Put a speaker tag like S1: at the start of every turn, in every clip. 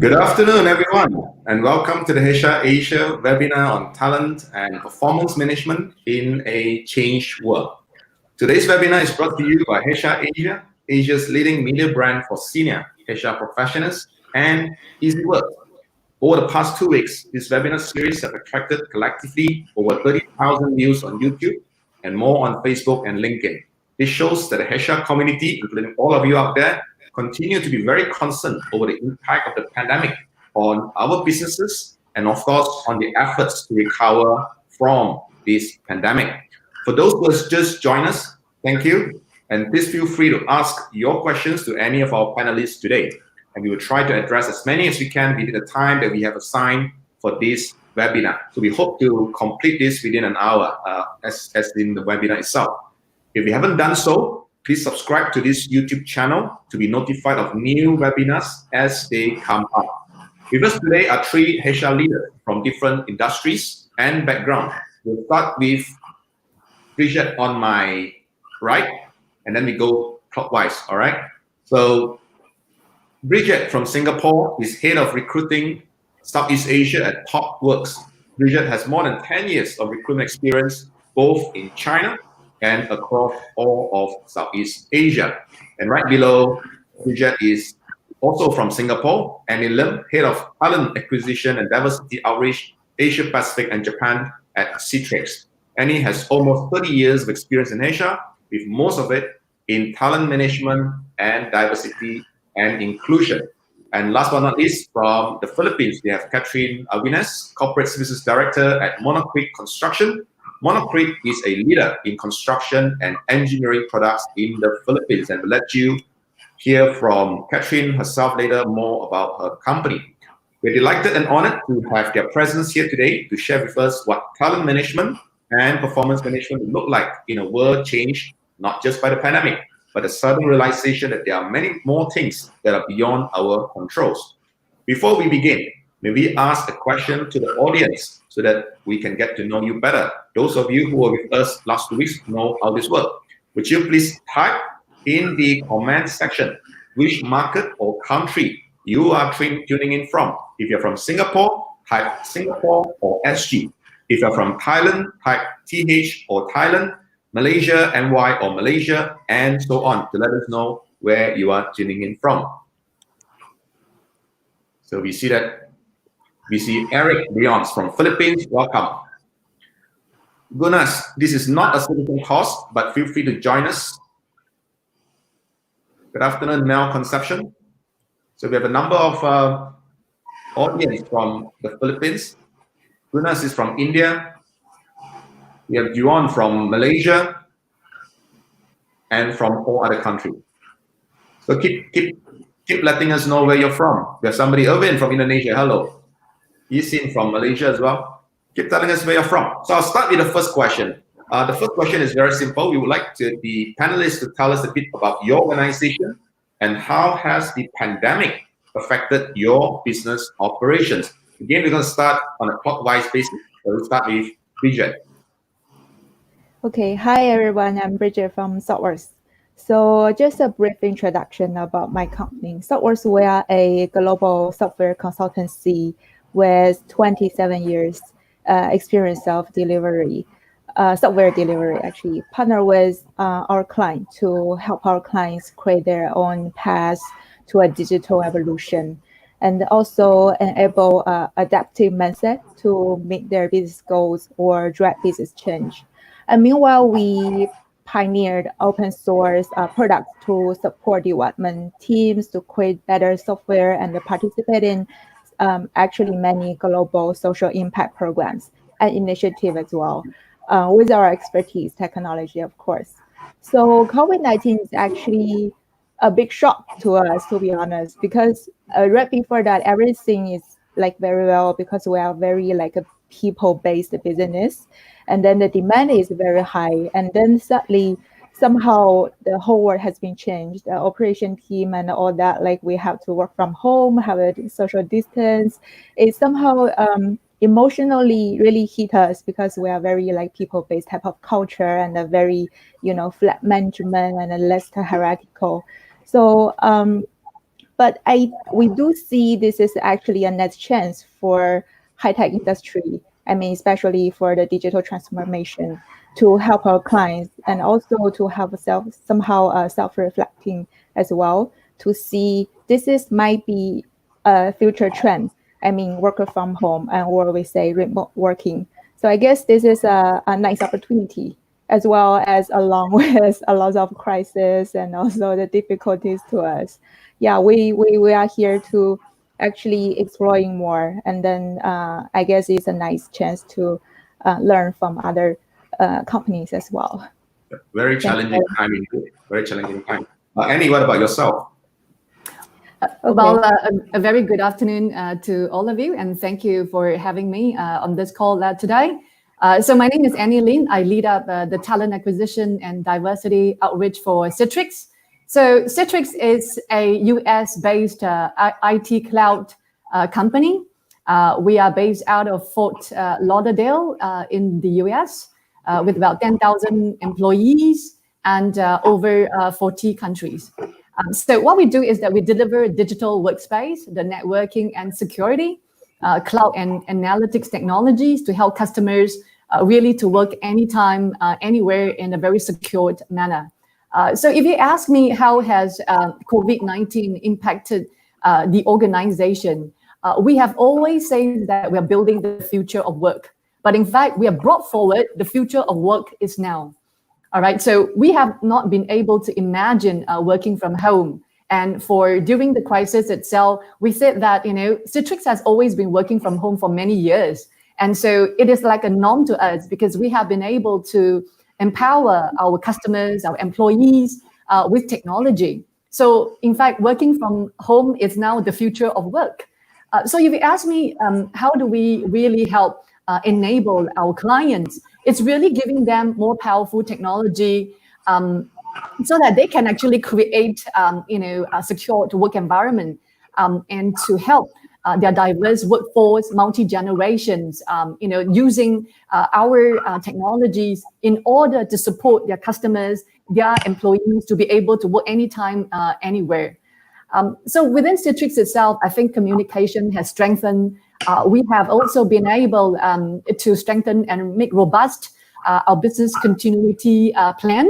S1: Good afternoon, everyone, and welcome to the HR Asia webinar on talent and performance management in a changed world. Today's webinar is brought to you by HR Asia, Asia's leading media brand for senior HR professionals, and EasyWork. Over the past 2 weeks, this webinar series has attracted collectively over 30,000 views on YouTube and more on Facebook and LinkedIn. This shows that the HR community, including all of you out there, continue to be very concerned over the impact of the pandemic on our businesses and, of course, on the efforts to recover from this pandemic. For those who have just joined us, thank you. And please feel free to ask your questions to any of our panelists today. And we will try to address as many as we can within the time that we have assigned for this webinar. So we hope to complete this within an hour, as in the webinar itself. If you haven't done so, please subscribe to this YouTube channel to be notified of new webinars as they come up. With us today are 3 HR leaders from different industries and backgrounds. We'll start with Bridget on my right, and then we go clockwise, all right? So Bridget from Singapore is head of recruiting Southeast Asia at TopWorks. Bridget has more than 10 years of recruitment experience, both in China and across all of Southeast Asia. And right below, Bridget is also from Singapore, Annie Lim, head of talent acquisition and diversity outreach, Asia Pacific and Japan at Citrix. Annie has almost 30 years of experience in Asia, with most of it in talent management and diversity and inclusion. And last but not least, from the Philippines, we have Katrine, Alvinez, Corporate Services Director at Monocrete Construction. Monocrete is a leader in construction and engineering products in the Philippines, and we'll let you hear from Katrine herself later more about her company. We're delighted and honored to have their presence here today to share with us what talent management and performance management look like in a world changed not just by the pandemic, but a sudden realization that there are many more things that are beyond our controls. Before we begin, may we ask a question to the audience so that we can get to know you better. Those of you who were with us last 2 weeks know how this works. Would you please type in the comment section which market or country you are tuning in from? If you're from Singapore, type Singapore or SG. If you're from Thailand, type TH or Thailand, Malaysia, NY or Malaysia, and so on to let us know where you are tuning in from. So we see Eric Leons from Philippines. Welcome. Goodness, this is not a citizen course, but feel free to join us. Good afternoon, Mel Conception. So we have a number of audience from the Philippines. Goodness is from India. We have Joanne from Malaysia and from all other countries. So keep letting us know where you're from. We have somebody, Irvin from Indonesia. Hello. Yisin from Malaysia as well. Keep telling us where you're from. So I'll start with the first question. The first question is very simple. We would like the panelists to tell us a bit about your organization and how has the pandemic affected your business operations. Again, we're going to start on a clockwise basis. So we'll start with Bridget.
S2: Okay, hi everyone, I'm Bridget from TopWorks. So just a brief introduction about my company. TopWorks, we are a global software consultancy with 27 years experience of delivery, software delivery actually. Partner with our client to help our clients create their own path to a digital evolution and also enable adaptive mindset to meet their business goals or drive business change. And meanwhile, we pioneered open source products to support development teams to create better software and participate in actually many global social impact programs and initiatives as well, with our expertise, technology, of course. So COVID-19 is actually a big shock to us, to be honest, because right before that, everything is like very well because we are very like a people-based business. And then the demand is very high. And then suddenly, somehow the whole world has been changed. The operation team and all that, like we have to work from home, have a social distance. It somehow emotionally really hit us because we are very like people-based type of culture and a very, flat management and a less hierarchical. So But we do see this is actually a net chance for high-tech industry. I mean, especially for the digital transformation, to help our clients and also to have somehow self-reflecting as well, to see might be a future trend. I mean, worker from home, and or we say remote working. So I guess this is a nice opportunity, as well as along with a lot of crisis and also the difficulties to us. Yeah, we are here to actually exploring more, and then I guess it's a nice chance to learn from other companies as well.
S1: Very challenging time indeed. Very challenging time. Annie, what about yourself?
S2: Okay.
S3: Well, a very good afternoon to all of you, and thank you for having me on this call today. So my name is Annie Lin. I lead up the talent acquisition and diversity outreach for Citrix. So Citrix is a US-based IT cloud company. We are based out of Fort Lauderdale in the US with about 10,000 employees and over 40 countries. So what we do is that we deliver digital workspace, the networking and security, cloud and analytics technologies to help customers really to work anytime, anywhere in a very secured manner. So if you ask me how has COVID-19 impacted the organization, we have always said that we are building the future of work. But in fact, we have brought forward the future of work is now. All right, so we have not been able to imagine working from home. And during the crisis itself, we said that, Citrix has always been working from home for many years. And so it is like a norm to us because we have been able to empower our customers, our employees with technology. So in fact, working from home is now the future of work. So if you ask me, how do we really help enable our clients? It's really giving them more powerful technology so that they can actually create, a secure work environment and to help their diverse workforce, multi-generations, using our technologies in order to support their customers, their employees to be able to work anytime, anywhere. So within Citrix itself, I think communication has strengthened. We have also been able to strengthen and make robust our business continuity plan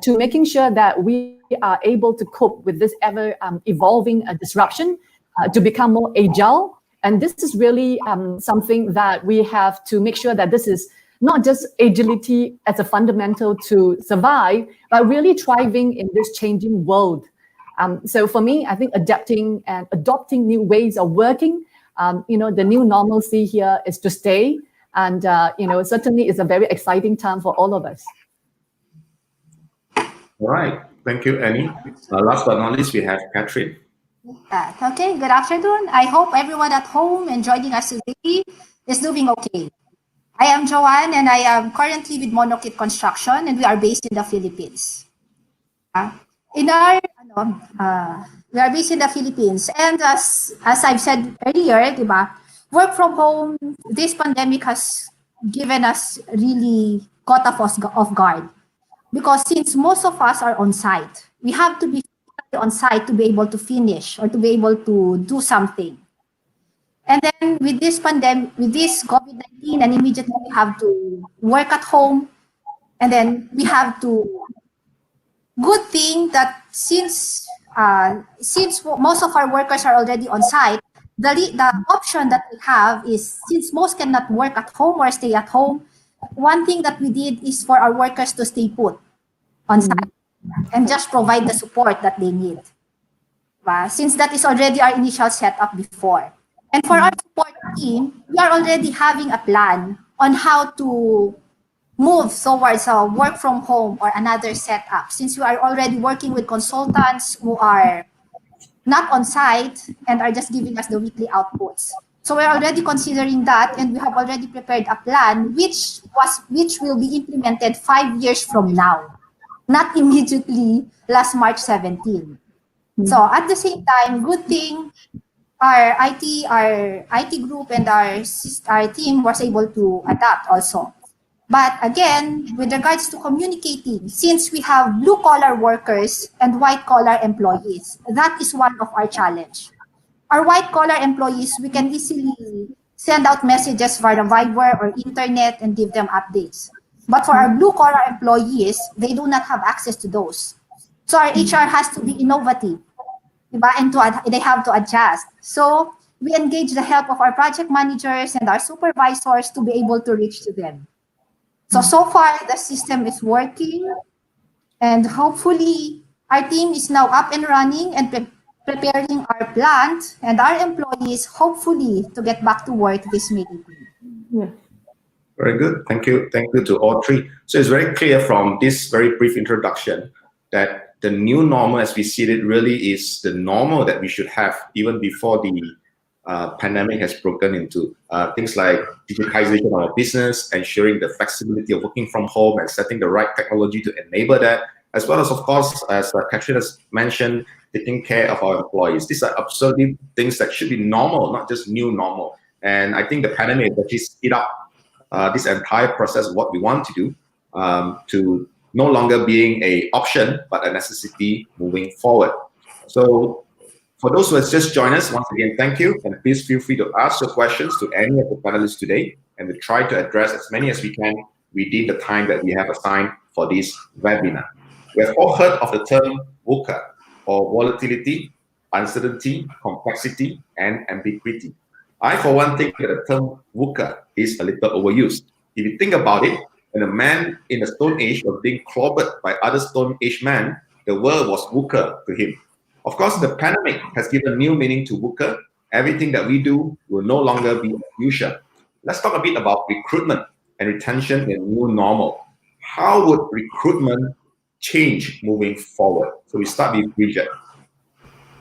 S3: to making sure that we are able to cope with this ever evolving disruption to become more agile. And this is really something that we have to make sure that this is not just agility as a fundamental to survive, but really thriving in this changing world. So for me, I think adapting and adopting new ways of working, the new normalcy here is to stay. And, certainly it's a very exciting time for all of us.
S1: All right. Thank you, Annie. Last but not least, we have Katrine.
S4: Okay, good afternoon. I hope everyone at home and joining us today is doing okay. I am Joanne, and I am currently with Monocrete Construction, and we are based in the Philippines. We are based in the Philippines, and as I've said earlier, diba, work from home, this pandemic has given us really caught us off guard. Because since most of us are on site, we have to be on site to be able to finish or to be able to do something. And then with this pandemic, with this COVID-19, and immediately we have to work at home, and then we have to. Good thing that since most of our workers are already on site, the option that we have is, since most cannot work at home or stay at home, one thing that we did is for our workers to stay put on site and just provide the support that they need. Since that is already our initial setup before. And for our support team, we are already having a plan on how to move towards a work from home or another setup, since we are already working with consultants who are not on site and are just giving us the weekly outputs. So we're already considering that, and we have already prepared a plan which will be implemented 5 years from now, not immediately last March 17. So at the same time, good thing our IT group and our team was able to adapt also. But again, with regards to communicating, since we have blue-collar workers and white-collar employees, that is one of our challenge. Our white-collar employees, we can easily send out messages via Viber or internet and give them updates. But for our blue-collar employees, they do not have access to those. So our HR has to be innovative, diba? And they have to adjust. So we engage the help of our project managers and our supervisors to be able to reach to them. So far, the system is working, and hopefully our team is now up and running and preparing our plant and our employees, hopefully, to get back to work this May 18.
S3: Yeah.
S1: Very good. Thank you. Thank you to all three. So it's very clear from this very brief introduction that the new normal, as we see it, really is the normal that we should have even before the pandemic has broken into. Things like digitization of our business, ensuring the flexibility of working from home and setting the right technology to enable that, as well as, of course, as Katrine has mentioned, taking care of our employees. These are absolutely things that should be normal, not just new normal. And I think the pandemic has actually speed up this entire process of what we want to do to no longer being an option, but a necessity moving forward. So for those who have just joined us, once again, thank you. And please feel free to ask your questions to any of the panelists today. And we'll try to address as many as we can within the time that we have assigned for this webinar. We have all heard of the term VUCA, or volatility, uncertainty, complexity, and ambiguity. I, for one, think that the term VUCA is a little overused. If you think about it, when a man in the Stone Age was being clobbered by other Stone Age men, the world was VUCA to him. Of course, the pandemic has given new meaning to VUCA. Everything that we do will no longer be unusual. Let's talk a bit about recruitment and retention in a new normal. How would recruitment change moving forward? So we start with Bridget.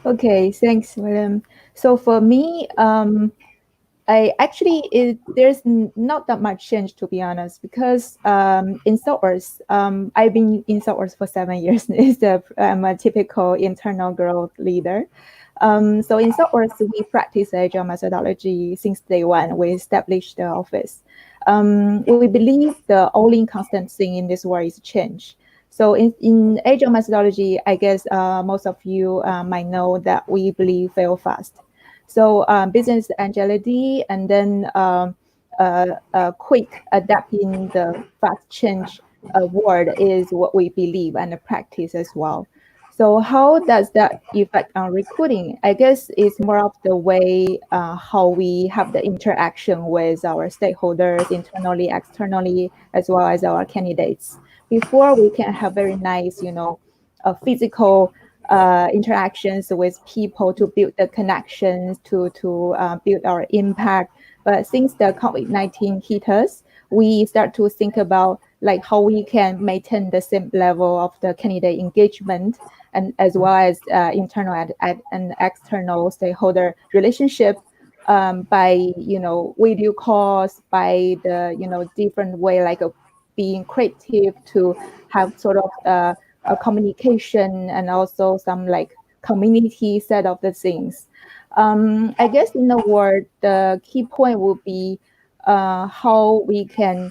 S2: Okay, thanks, William. So for me, there's not that much change, to be honest, because in SoftWorks, I've been in SoftWorks for 7 years. I'm a typical internal growth leader. So in SoftWorks, we practice Agile methodology since day one. We established the office. We believe the only constant thing in this world is change. So in Agile methodology, I guess most of you might know that we believe fail fast. So business agility and then quick adapting the fast change word is what we believe and practice as well. So how does that affect on recruiting? I guess it's more of the way how we have the interaction with our stakeholders internally, externally, as well as our candidates. Before we can have very nice, physical interactions with people to build the connections, to build our impact. But since the COVID-19 hit us, we start to think about like how we can maintain the same level of the candidate engagement, and as well as internal and external stakeholder relationship by video calls, by the different way like being creative to have sort of a communication and also some like community set of the things. I guess in the word, the key point would be how we can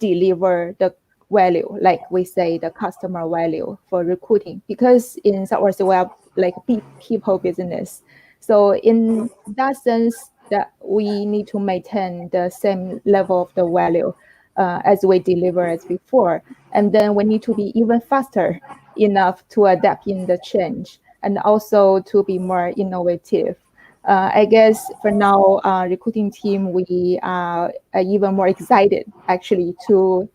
S2: deliver the value, like we say, the customer value for recruiting, because in SoftWorks we have like people business. So in that sense, that we need to maintain the same level of the value as we deliver as before. And then we need to be even faster enough to adapt in the change and also to be more innovative. I guess for now, recruiting team, we are even more excited actually to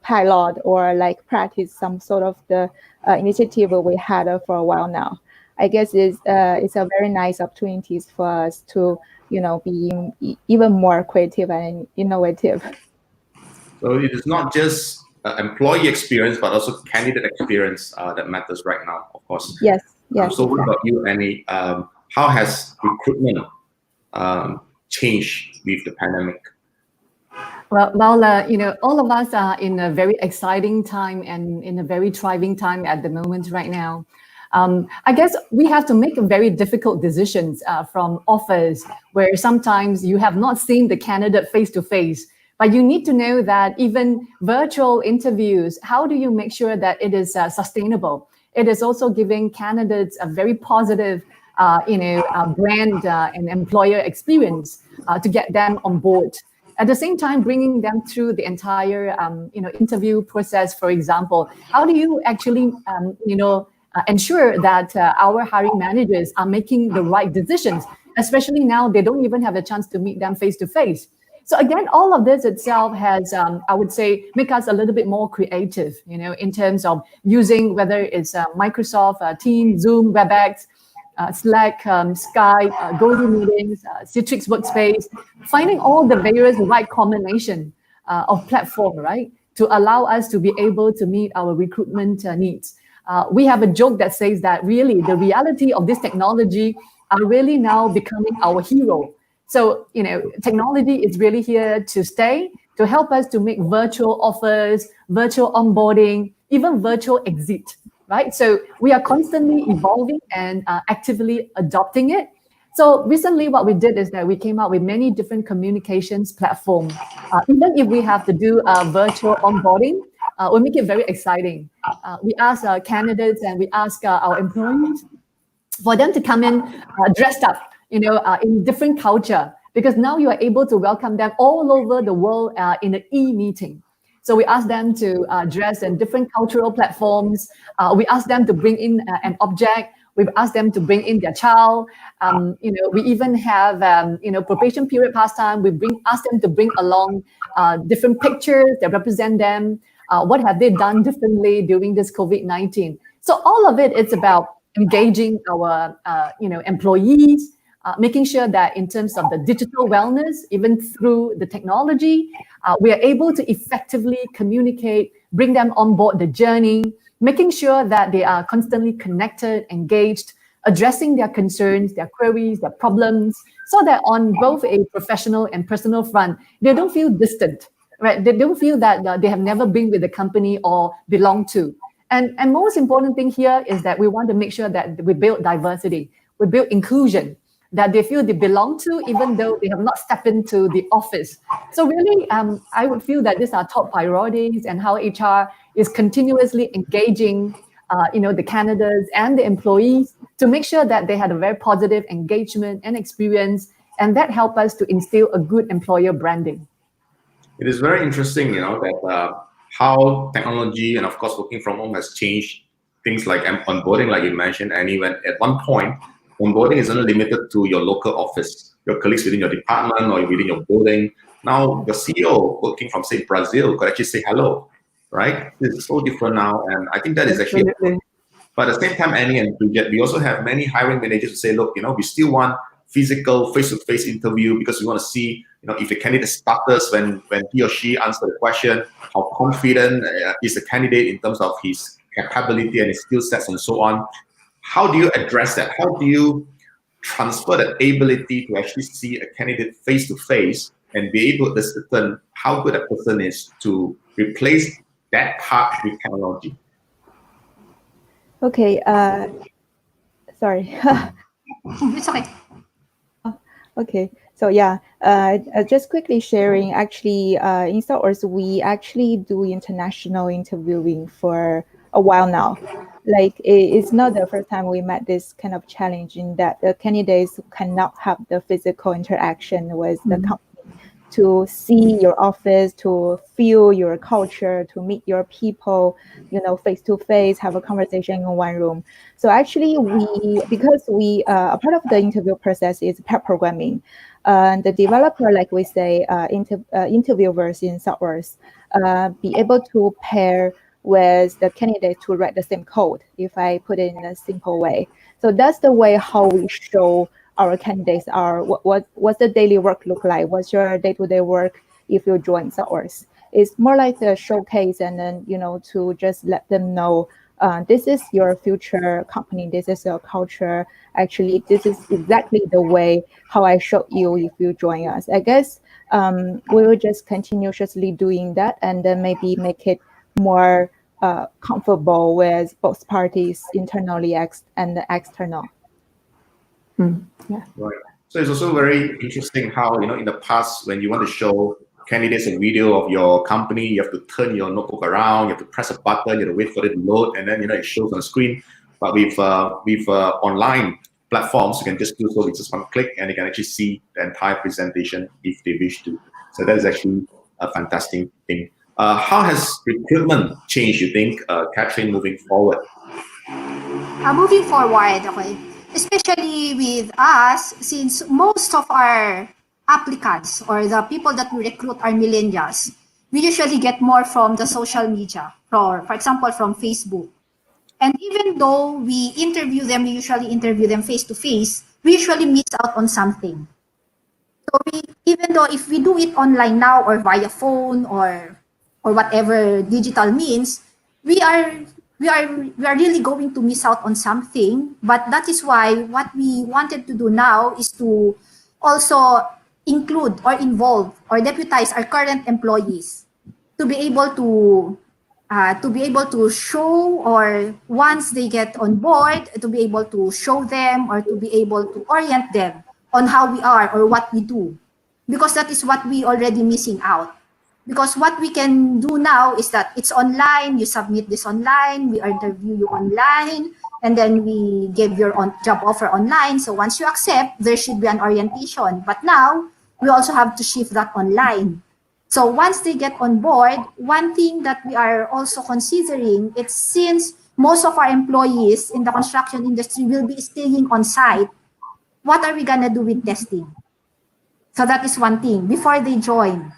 S2: pilot or like practice some sort of the initiative we had for a while now. I guess it's a very nice opportunities for us to be even more creative and innovative.
S1: So it is not just employee experience, but also candidate experience that matters right now, of course.
S2: Yes.
S1: So
S2: exactly.
S1: what about you, Annie? How has recruitment changed with the pandemic?
S3: Well, all of us are in a very exciting time and in a very thriving time at the moment right now. I guess we have to make very difficult decisions from offers where sometimes you have not seen the candidate face to face, But you need to know that even virtual interviews, how do you make sure that it is sustainable? It is also giving candidates a very positive, brand and employer experience to get them on board. At the same time, bringing them through the entire, interview process. For example, how do you actually, ensure that our hiring managers are making the right decisions? Especially now, they don't even have a chance to meet them face to face. So again, all of this itself has, I would say, make us a little bit more creative, in terms of using whether it's Microsoft Teams, Zoom, WebEx, Slack, Skype, GoToMeetings, Citrix Workspace, finding all the various right combination of platform, right, to allow us to be able to meet our recruitment needs. We have a joke that says that really the reality of this technology are really now becoming our hero. So, technology is really here to stay, to help us to make virtual offers, virtual onboarding, even virtual exit, right? So we are constantly evolving and actively adopting it. So recently what we did is that we came out with many different communications platforms. Even if we have to do virtual onboarding, we make it very exciting. We ask our candidates and we ask our employees for them to come in dressed up, in different culture, because now you are able to welcome them all over the world in an e-meeting. So we ask them to dress in different cultural platforms. We ask them to bring in an object. We've asked them to bring in their child. We even have, probation period pastime. We ask them to bring along different pictures that represent them. What have they done differently during this COVID-19? So all of it, it's about engaging our, employees, making sure that in terms of the digital wellness, even through the technology, we are able to effectively communicate, bring them on board the journey, making sure that they are constantly connected, engaged, addressing their concerns, their queries, their problems, so that on both a professional and personal front, they don't feel distant, right? They don't feel that they have never been with the company or belong to. And most important thing here is that we want to make sure that we build diversity, we build inclusion, that they feel they belong to, even though they have not stepped into the office. So really, I would feel that these are top priorities, and how HR is continuously engaging, the candidates and the employees to make sure that they had a very positive engagement and experience, and that help us to instill a good employer branding.
S1: It is very interesting, that how technology and of course working from home has changed things like onboarding, like you mentioned, and even at one point, onboarding is only limited to your local office, your colleagues within your department or within your building. Now, the CEO working from, say, Brazil could actually say hello, right? This is so different now, and I think that is actually. But at the same time, Annie and Bridget, we also have many hiring managers who say, look, we still want physical, face-to-face interview because we want to see, if a candidate stutters when he or she answers the question, how confident is the candidate in terms of his capability and his skill sets and so on. How do you address that? How do you transfer that ability to actually see a candidate face to face and be able to discern how good a person is to replace that part with technology?
S2: Okay. Sorry.
S4: It's okay.
S2: Okay. So yeah, just quickly sharing. Actually, in Source, we actually do international interviewing for a while now. Like it's not the first time we met this kind of challenge, in that the candidates cannot have the physical interaction with the company to see your office, to feel your culture, to meet your people, face to face, have a conversation in one room. So actually, because a part of the interview process is pair programming. The developer, like we say, interviewers in Source, be able to pair with the candidate to write the same code, if I put it in a simple way. So that's the way how we show our candidates are what's the daily work look like, what's your day-to-day work if you join Source. It's more like a showcase, and then to just let them know this is your future company, this is your culture. Actually, this is exactly the way how I showed you if you join us. I guess we will just continuously doing that, and then maybe make it more comfortable with both parties, internally and external.
S3: Yeah.
S1: Right. So it's also very interesting how, in the past, when you want to show candidates a video of your company. You have to turn your notebook around. You have to press a button. You have to wait for it to load, and then it shows on the screen. But with online platforms, you can just do so with just one click, and you can actually see the entire presentation if they wish to. So that is actually a fantastic thing. How has recruitment changed, you think, Katrine, moving forward?
S4: Moving forward, okay, especially with us, since most of our applicants or the people that we recruit are millennials, we usually get more from the social media, for example, from Facebook. And even though we usually interview them face to face, we usually miss out on something. So even though if we do it online now or via phone or whatever digital means, we are really going to miss out on something. But that is why what we wanted to do now is to also include or involve or deputize our current employees to be able to show, or once they get on board, to be able to show them or to be able to orient them on how we are or what we do, because that is what we already missing out. Because what we can do now is that it's online, you submit this online, we interview you online, and then we give your job offer online. So once you accept, there should be an orientation. But now, we also have to shift that online. So once they get on board, one thing that we are also considering, it's since most of our employees in the construction industry will be staying on site, what are we gonna do with testing? So that is one thing, before they join.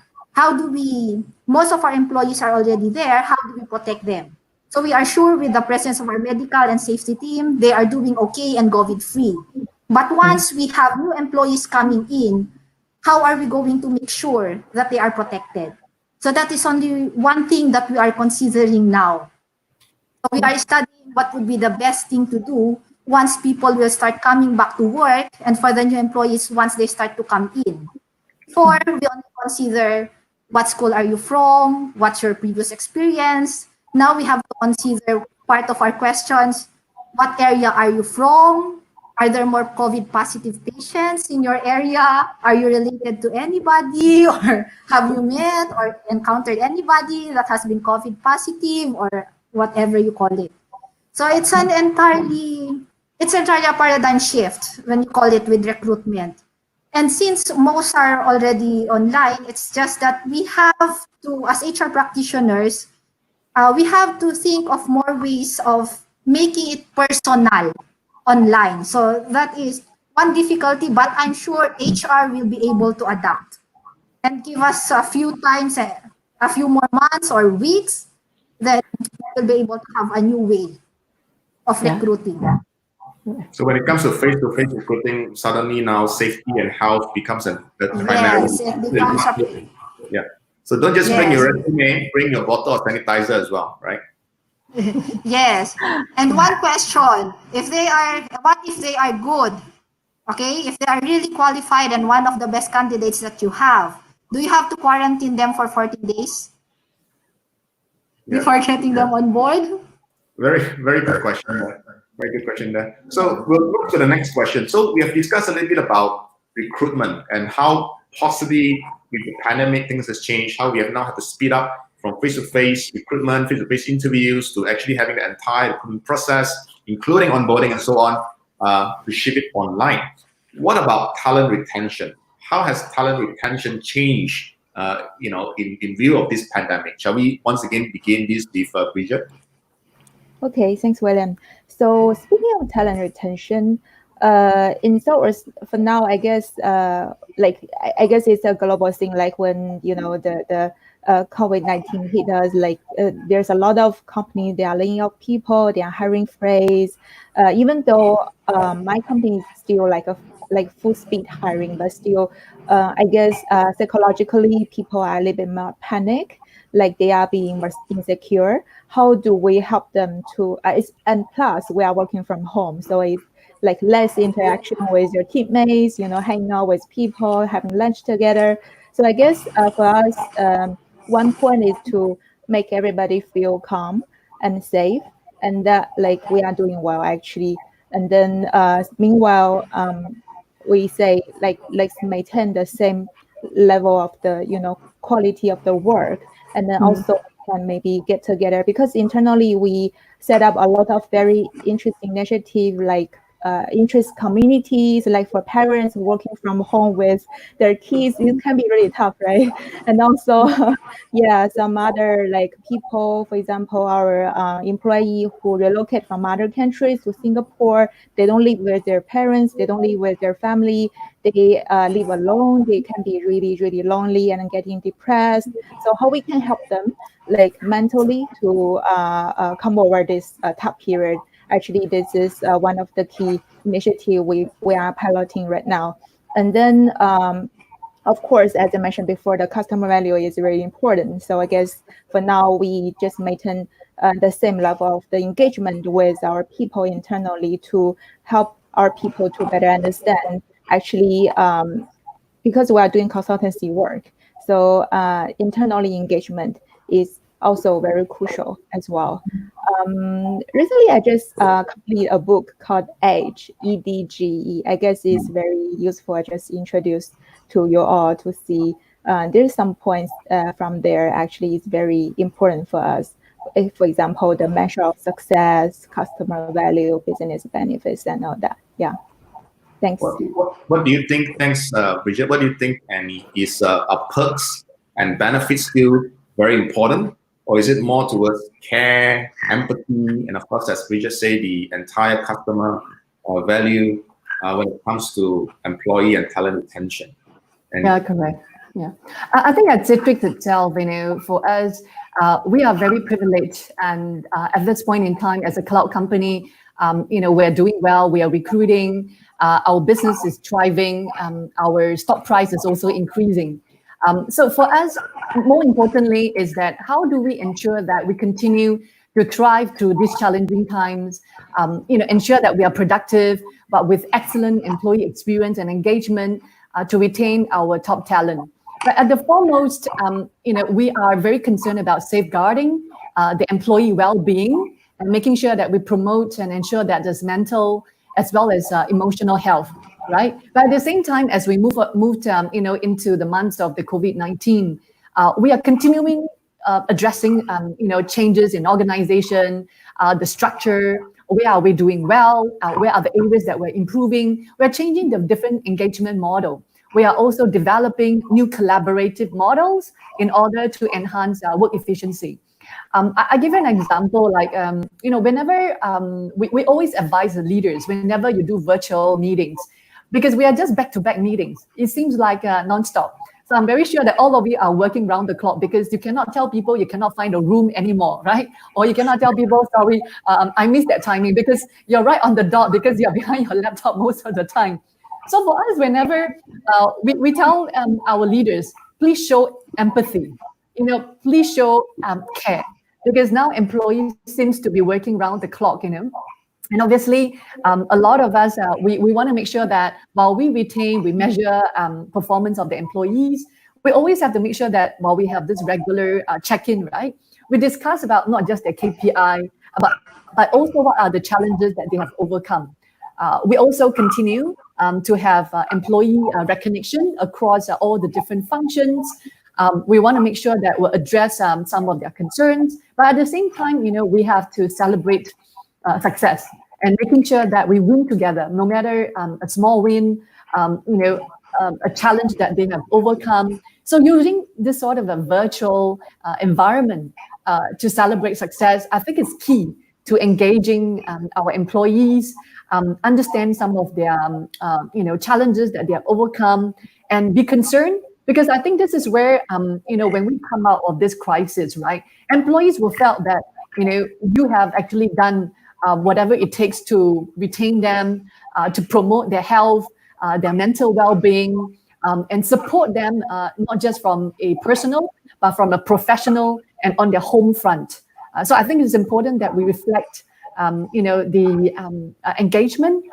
S4: Most of our employees are already there, how do we protect them? So we are sure with the presence of our medical and safety team, they are doing okay and COVID-free. But once we have new employees coming in, how are we going to make sure that they are protected? So that is only one thing that we are considering now. So we are studying what would be the best thing to do once people will start coming back to work, and for the new employees once they start to come in. Before, we only consider what school are you from, what's your previous experience. Now we have to consider part of our questions, what area are you from? Are there more COVID positive patients in your area? Are you related to anybody? Or have you met or encountered anybody that has been COVID positive, or whatever you call it? So it's an entirely a paradigm shift when you call it with recruitment. And since most are already online, it's just that we have to, as HR practitioners, we have to think of more ways of making it personal online. So that is one difficulty, but I'm sure HR will be able to adapt and give us a few more months or weeks, that we'll be able to have a new way of recruiting.
S1: So when it comes to face-to-face recruiting, suddenly now safety and health becomes the primary.
S4: Yes, it becomes
S1: yeah. So don't just bring your resume, bring your bottle of sanitizer as well, right?
S4: Yes. And one question, what if they are good? Okay, if they are really qualified and one of the best candidates that you have, do you have to quarantine them for 14 days before getting them on board?
S1: Very, very good question there. Very good question there. So we'll move to the next question. So we have discussed a little bit about recruitment and how possibly with the pandemic things has changed, how we have now had to speed up from face-to-face recruitment, face-to-face interviews, to actually having the entire recruitment process, including onboarding and so on, to ship it online. What about talent retention? How has talent retention changed, in view of this pandemic? Shall we once again begin this with Bridget?
S2: Okay, thanks, William. So speaking of talent retention, in Southwest, for now, I guess, I guess it's a global thing. Like when the COVID-19 hit us, there's a lot of companies, they are laying off people, they are hiring freeze. Even though my company is still like full speed hiring, but still, I guess psychologically people are a little bit more panic, like they are being more insecure. How do we help them to? And plus, we are working from home, so it's like less interaction with your teammates, hanging out with people, having lunch together. So I guess for us, one point is to make everybody feel calm and safe, and that we are doing well actually. And then meanwhile, we say let's maintain the same level of the quality of the work, and then also can maybe get together, because internally we set up a lot of very interesting initiatives like interest communities, like for parents working from home with their kids. It can be really tough, right? And also, yeah, some other like people, for example, our employee who relocate from other countries to Singapore, they don't live with their parents, they don't live with their family, they live alone, they can be really, really lonely and getting depressed. So how we can help them like mentally to come over this tough period. Actually, this is one of the key initiatives we are piloting right now. And then, of course, as I mentioned before, the customer value is very important. So I guess for now, we just maintain the same level of the engagement with our people internally to help our people to better understand, actually, because we are doing consultancy work. So internally engagement is also very crucial as well. Recently, I just completed a book called Edge, EDGE. I guess it's very useful. I just introduced to you all to see there's some points from there actually is very important for us. If, for example, the measure of success, customer value, business benefits, and all that. Yeah. Thanks.
S1: What do you think? Thanks, Bridget. What do you think, Annie? Is perks and benefits still very important? Or is it more towards care, empathy, and of course, as Bridget said, the entire customer value when it comes to employee and talent retention?
S3: Yeah, correct. Yeah, I think at Citrix itself, for us, we are very privileged, and at this point in time, as a cloud company, we're doing well. We are recruiting. Our business is thriving. Our stock price is also increasing. So for us, more importantly, is that how do we ensure that we continue to thrive through these challenging times, ensure that we are productive, but with excellent employee experience and engagement to retain our top talent. But at the foremost, we are very concerned about safeguarding the employee well-being and making sure that we promote and ensure that there's mental as well as emotional health. Right, but at the same time, as we moved into the months of the COVID-19, we are continuing addressing changes in organization, the structure. Where are we doing well? Where are the areas that we're improving? We're changing the different engagement model. We are also developing new collaborative models in order to enhance our work efficiency. I give an example, like, whenever we always advise the leaders, whenever you do virtual meetings, because we are just back-to-back meetings. It seems like non-stop. So I'm very sure that all of you are working round the clock, because you cannot tell people you cannot find a room anymore, right? Or you cannot tell people, sorry, I missed that timing, because you're right on the dot because you're behind your laptop most of the time. So for us, whenever we tell our leaders, please show empathy, please show care, because now employees seems to be working round the clock, And obviously, a lot of us, we want to make sure that while we retain, we measure performance of the employees, we always have to make sure that while we have this regular check-in, right, we discuss about not just their KPI, but also what are the challenges that they have overcome. We also continue to have employee recognition across all the different functions. We want to make sure that we'll address some of their concerns, but at the same time, we have to celebrate success and making sure that we win together, no matter a small win, a challenge that they have overcome. So using this sort of a virtual environment to celebrate success, I think is key to engaging our employees, understand some of their challenges that they have overcome, and be concerned, because I think this is where when we come out of this crisis, right, employees will felt that you have actually done whatever it takes to retain them, to promote their health, their mental well-being, and support them not just from a personal, but from a professional and on their home front. So I think it's important that we reflect, the engagement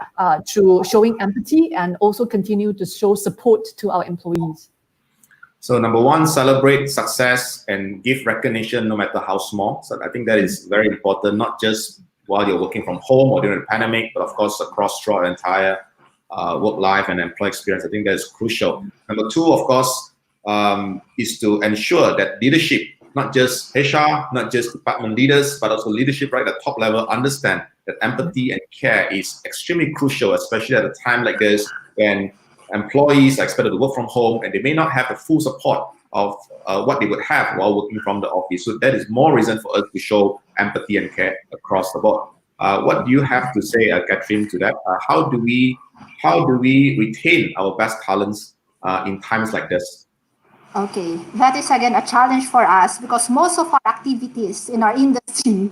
S3: through showing empathy, and also continue to show support to our employees.
S1: So number one, celebrate success and give recognition no matter how small. So I think that is very important, not just while you're working from home or during the pandemic, but of course across throughout the entire work life and employee experience. I think that is crucial. Number two, of course, is to ensure that leadership, not just HR, not just department leaders, but also leadership right at the top level, understand that empathy and care is extremely crucial, especially at a time like this when employees are expected to work from home and they may not have the full support of what they would have while working from the office. So that is more reason for us to show empathy and care across the board. What do you have to say, Katrine, to that? How do we retain our best talents in times like this?
S4: Okay, that is again a challenge for us because most of our activities in our industry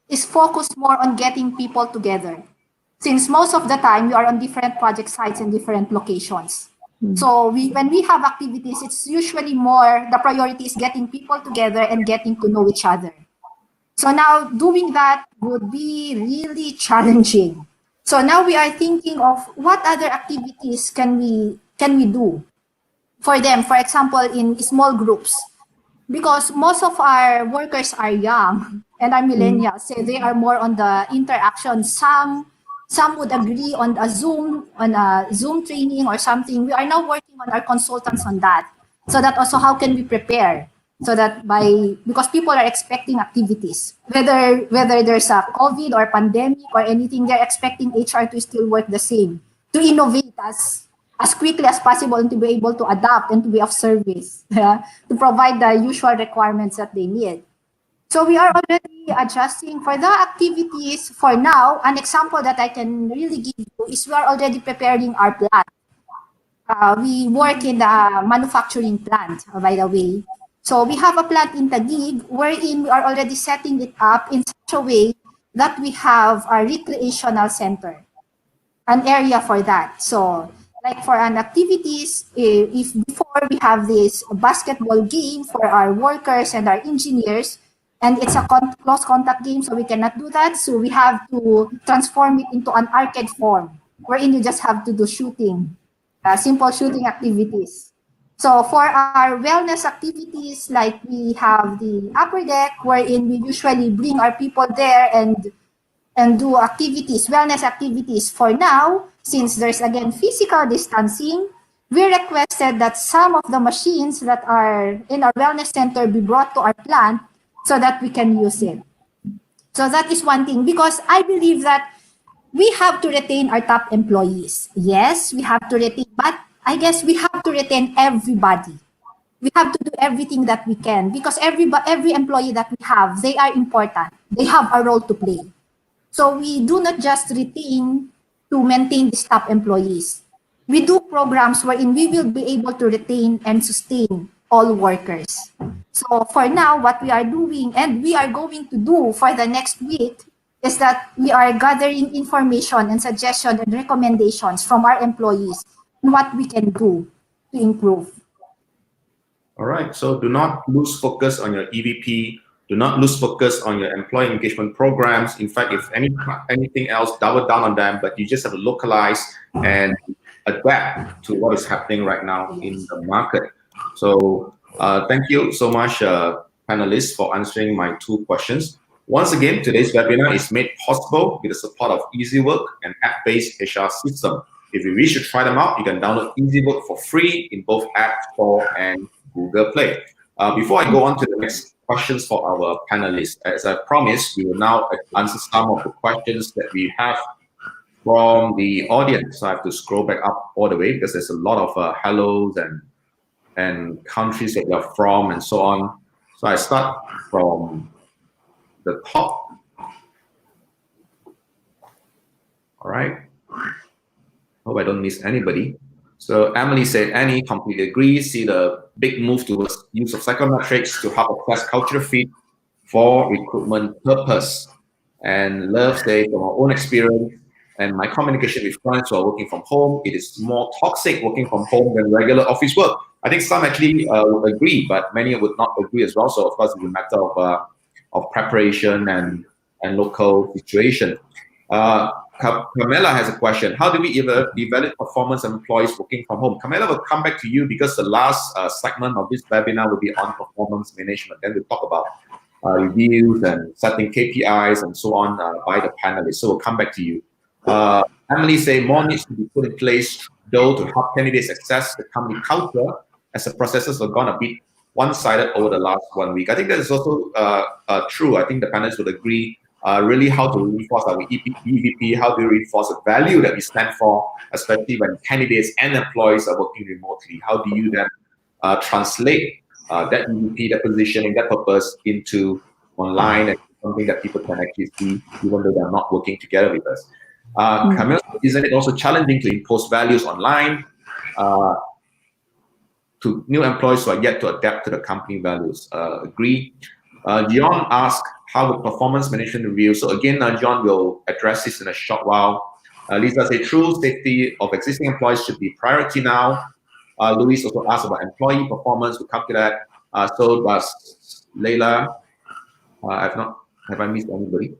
S4: is focused more on getting people together. Since most of the time we are on different project sites in different locations. So when we have activities, it's usually more, the priority is getting people together and getting to know each other. So now doing that would be really challenging. So now we are thinking of what other activities can we do for them, for example, in small groups. Because most of our workers are young and are millennials, so they are more on the interaction. Some would agree on a Zoom training or something. We are now working on our consultants on that. So that also how can we prepare? So that because people are expecting activities, whether there's a COVID or pandemic or anything, they're expecting HR to still work the same, to innovate as quickly as possible and to be able to adapt and to be of service, to provide the usual requirements that they need. So we are already adjusting for the activities. For now, an example that I can really give you is we are already preparing our plant. We work in the manufacturing plant, by the way. So we have a plant in Taguig wherein we are already setting it up in such a way that we have a recreational center, an area for that. So like for an activities, if before we have this basketball game for our workers and our engineers, and it's a close contact game, so we cannot do that. So we have to transform it into an arcade form, wherein you just have to do shooting, simple shooting activities. So for our wellness activities, like we have the upper deck, wherein we usually bring our people there and do activities, wellness activities. For now, since there's again physical distancing, we requested that some of the machines that are in our wellness center be brought to our plant so that we can use it. So that is one thing, because I believe that we have to retain our top employees. Yes, we have to retain, but I guess we have to retain everybody. We have to do everything that we can because every employee that we have, they are important. They have a role to play. So we do not just retain to maintain these top employees. We do programs wherein we will be able to retain and sustain all workers. So for now, what we are doing and we are going to do for the next week is that we are gathering information and suggestions and recommendations from our employees on what we can do to improve.
S1: All right, so do not lose focus on your EVP. Do not lose focus on your employee engagement programs. In fact, if anything else, double down on them, but you just have to localize and adapt to what is happening right now in the market. So thank you so much, panelists, for answering my two questions. Once again, today's webinar is made possible with the support of EasyWork, an app-based HR system. If you wish to try them out, you can download EasyWork for free in both App Store and Google Play. Before I go on to the next questions for our panelists, as I promised, we will now answer some of the questions that we have from the audience. So I have to scroll back up all the way because there's a lot of hellos and countries that you're from and so on. So I start from the top. All right. Hope I don't miss anybody. So Emily said, Annie completely agrees. See the big move towards use of psychometrics to help assess cultural fit for recruitment purpose. And Love said, from our own experience and my communication with clients who are working from home, it is more toxic working from home than regular office work. I think some actually would agree, but many would not agree as well. So of course, it's a matter of preparation and local situation. Camilla has a question. How do we evaluate performance of employees working from home? Camilla will come back to you because the last segment of this webinar will be on performance management. Then we'll talk about reviews and setting KPIs and so on by the panelists. So we'll come back to you. Emily say more needs to be put in place though to help candidates access the company culture as the processes have gone a bit one-sided over the last 1 week. I think that is also true. I think the panelists would agree. Really, how to reinforce our EVP, how to reinforce the value that we stand for, especially when candidates and employees are working remotely. How do you then translate that EVP, that positioning, that purpose into online and something that people can actually see, even though they're not working together with us? Camille, isn't it also challenging to impose values online to new employees who are yet to adapt to the company values? Agree. John asked how the performance management review. So again, John will address this in a short while. Lisa said, true safety of existing employees should be priority now. Luis also asked about employee performance. We'll come to that. So does Leila. Have I missed anybody?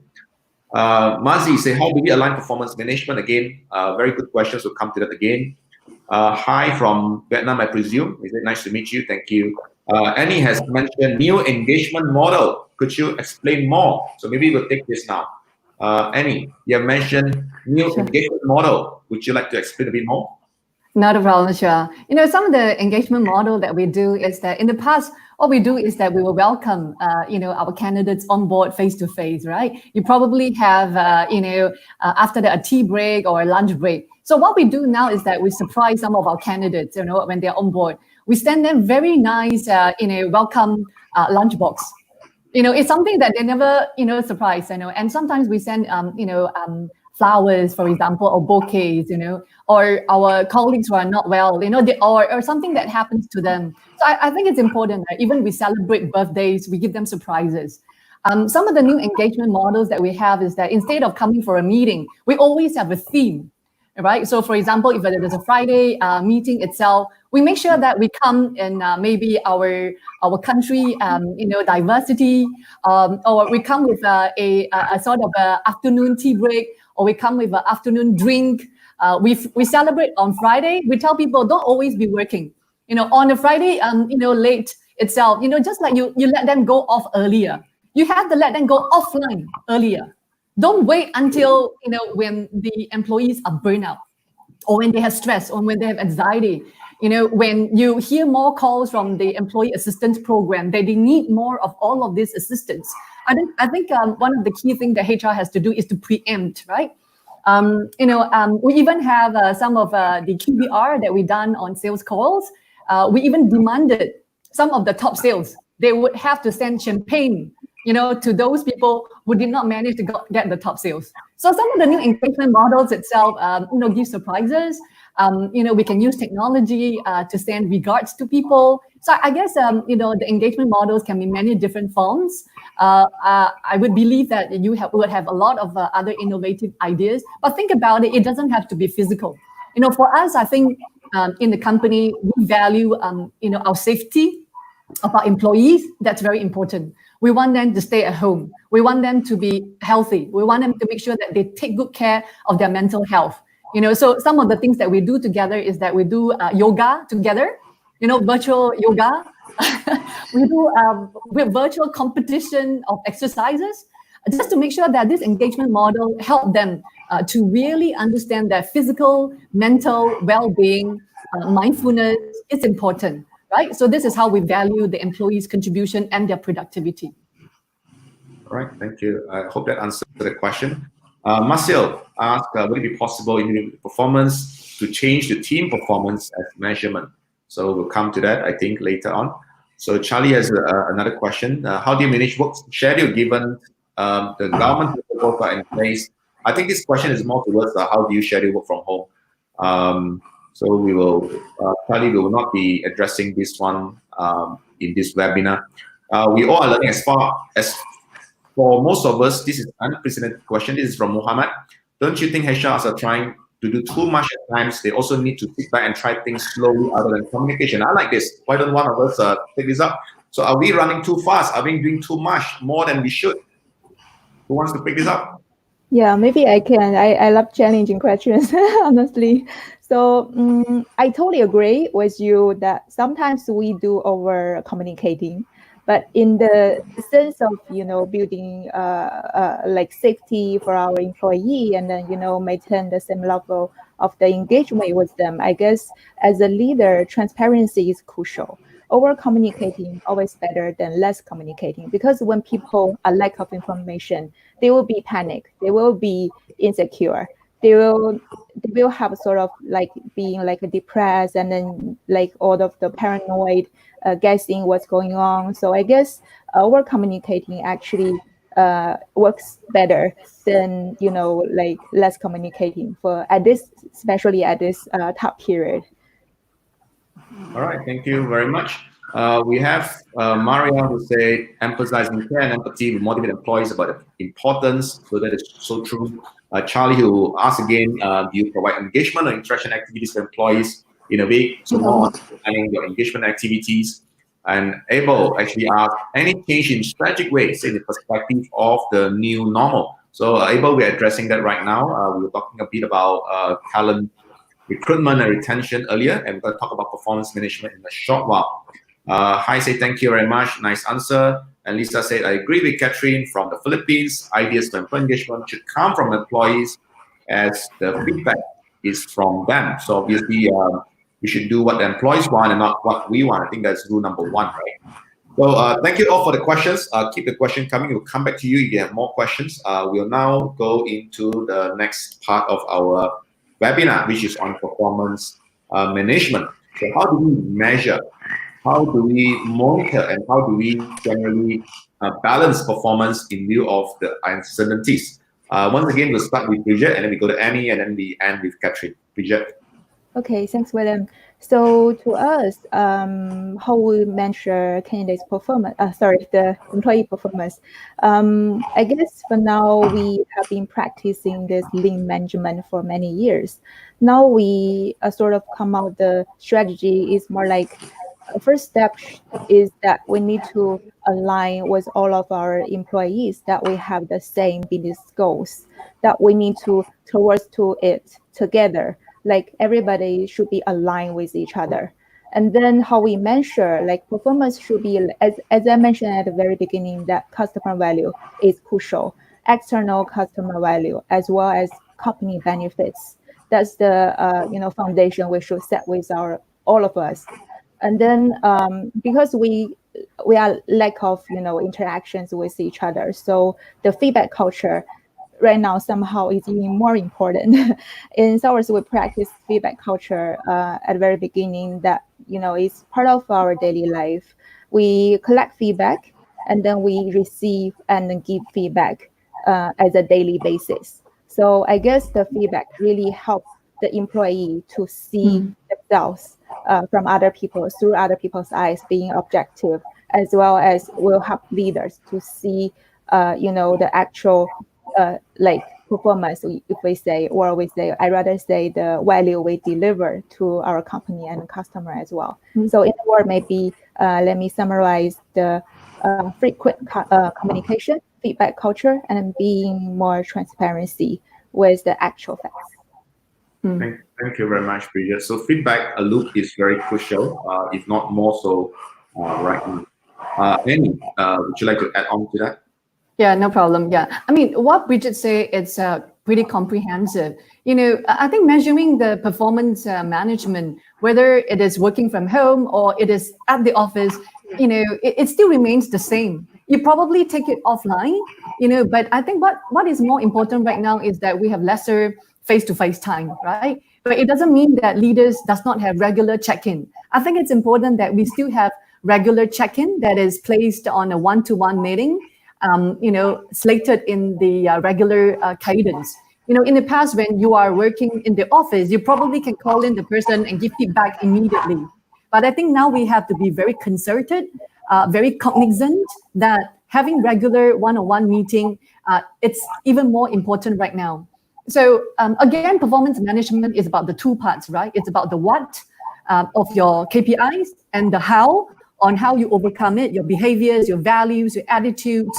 S1: Mazi say, how do we align performance management? Again, very good questions. We'll come to that again. Hi from Vietnam, I presume. Is it nice to meet you? Thank you. Annie has mentioned new engagement model. Could you explain more? So maybe we'll take this now. Annie, you have mentioned new engagement model. Would you like to explain a bit more?
S3: Not a problem, sure. Some of the engagement model that we do is that in the past, what we do is that we will welcome, our candidates on board face-to-face, right? You probably have, after a tea break or a lunch break. So what we do now is that we surprise some of our candidates, when they're on board. We send them very nice, welcome lunchbox. It's something that they never, surprise, and sometimes we send, flowers, for example, or bouquets, or our colleagues who are not well, or something that happens to them. So I think it's important that even we celebrate birthdays, we give them surprises. Some of the new engagement models that we have is that instead of coming for a meeting, we always have a theme, right? So for example, if there's a Friday meeting itself, we make sure that we come in maybe our country, diversity, or we come with a sort of afternoon tea break, or we come with an afternoon drink. We celebrate on Friday. We tell people don't always be working. On a Friday, late itself, just like you let them go off earlier. You have to let them go offline earlier. Don't wait until, when the employees are burnt out, or when they have stress, or when they have anxiety. When you hear more calls from the employee assistance program, that they need more of all of this assistance. I think one of the key things that HR has to do is to preempt, right? We even have some of the QBR that we done on sales calls. We even demanded some of the top sales. They would have to send champagne, to those people who did not manage to get the top sales. So some of the new engagement models itself, give surprises. We can use technology to send regards to people. So I guess, the engagement models can be many different forms. I would believe that you would have a lot of other innovative ideas, but think about it, it doesn't have to be physical. For us, I think in the company, we value, our safety of our employees. That's very important. We want them to stay at home. We want them to be healthy. We want them to make sure that they take good care of their mental health. So some of the things that we do together is that we do yoga together, virtual yoga. We do virtual competition of exercises, just to make sure that this engagement model help them to really understand that physical, mental well-being, mindfulness is important, right? So this is how we value the employees' contribution and their productivity.
S1: All right, thank you. I hope that answered the question. Marcel asked, would it be possible in performance to change the team performance as measurement? So we'll come to that, I think, later on. So Charlie has another question. How do you manage work schedule given the government protocols are in place? I think this question is more towards how do you schedule work from home? So we will, Charlie will not be addressing this one in this webinar. We all are learning as far as, for most of us, this is an unprecedented question. This is from Muhammad. Don't you think HRs are trying to do too much at times? They also need to sit back and try things slowly other than communication. I like this. Why don't one of us take this up? So are we running too fast? Are we doing too much, more than we should? Who wants to pick this up?
S2: Yeah, maybe I can. I love challenging questions, honestly. So I totally agree with you that sometimes we do over communicating. But in the sense of, building like safety for our employee and then, maintain the same level of the engagement with them. I guess as a leader, transparency is crucial. Over communicating always better than less communicating, because when people are lack of information, they will be panicked, they will be insecure, they will have sort of like being like depressed, and then like all of the paranoid guessing what's going on. So I guess over communicating actually works better than like less communicating for at this, especially at this tough period.
S1: All right, thank you very much. We have Maria who say emphasizing care and empathy will motivate employees about the importance. So that is so true. Charlie who asks again, do you provide engagement or interaction activities for employees in a week? So more on planning your engagement activities. And Abel actually asked, any change in strategic ways in the perspective of the new normal? So Abel, we're addressing that right now. We were talking a bit about talent recruitment and retention earlier, and we're going to talk about performance management in a short while. Hi, say thank you very much. Nice answer. And Lisa said, I agree with Katrine from the Philippines. Ideas for employee engagement should come from employees as the feedback is from them. So obviously, we should do what the employees want and not what we want. I think that's rule number one, right? So thank you all for the questions. Keep the question coming. We'll come back to you if you have more questions. We'll now go into the next part of our webinar, which is on performance management. So how do we measure, how do we monitor, and how do we generally balance performance in view of the uncertainties? Once again, we'll start with Bridget, and then we go to Annie, and then we end with Katrine. Bridget.
S2: Okay, thanks, William. So to us, how we measure candidates' performance, the employee performance. I guess for now, we have been practicing this lean management for many years. Now we sort of come out, the strategy is more like, first step is that we need to align with all of our employees that we have the same business goals, that we need to towards to it together. Like everybody should be aligned with each other. And then how we measure, like performance should be, as I mentioned at the very beginning, that customer value is crucial. External customer value as well as company benefits. That's the foundation we should set with all of us. And then because we are lack of interactions with each other, so the feedback culture right now somehow is even more important. In SOURCE, we practice feedback culture at the very beginning, that is part of our daily life. We collect feedback and then we receive and then give feedback as a daily basis. So I guess the feedback really helps the employee to see themselves from other people, through other people's eyes, being objective, as well as will help leaders to see the actual like performance, if we say, or we say, I rather say the value we deliver to our company and customer as well. So in a word, maybe let me summarize the frequent communication, feedback culture, and being more transparency with the actual facts.
S1: Thank you very much, Bridget. So feedback loop is very crucial, if not more so right now. Annie, would you like to add on to that?
S3: Yeah, no problem. Yeah, I mean, what Bridget said, it's pretty comprehensive. I think measuring the performance management, whether it is working from home or it is at the office, it still remains the same. You probably take it offline, but I think what is more important right now is that we have lesser face-to-face time, right? But it doesn't mean that leaders does not have regular check-in. I think it's important that we still have regular check-in that is placed on a one-to-one meeting, slated in the regular cadence. In the past, when you are working in the office, you probably can call in the person and give feedback immediately. But I think now we have to be very concerted, very cognizant that having regular one-on-one meeting, it's even more important right now. So again, performance management is about the two parts, right? It's about the what of your KPIs and the how, on how you overcome it, your behaviors, your values, your attitudes,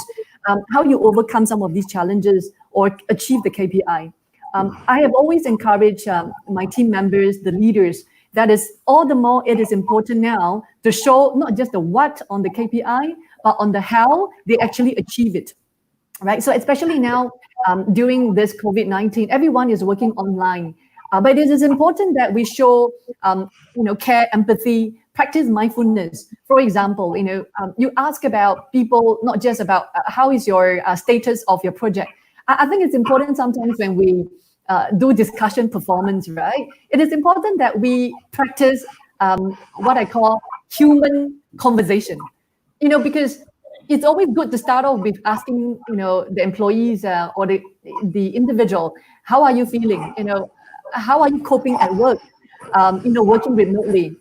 S3: how you overcome some of these challenges or achieve the KPI. I have always encouraged my team members, the leaders, that is all the more it is important now to show not just the what on the KPI, but on the how they actually achieve it, right? So especially now during this COVID-19, everyone is working online. But it is important that we show, care, empathy, practice mindfulness. For example, you ask about people, not just about how is your status of your project. I think it's important sometimes when we do discussion performance, right? It is important that we practice what I call human conversation, because it's always good to start off with asking, the employees or the individual, how are you feeling? How are you coping at work? Working remotely.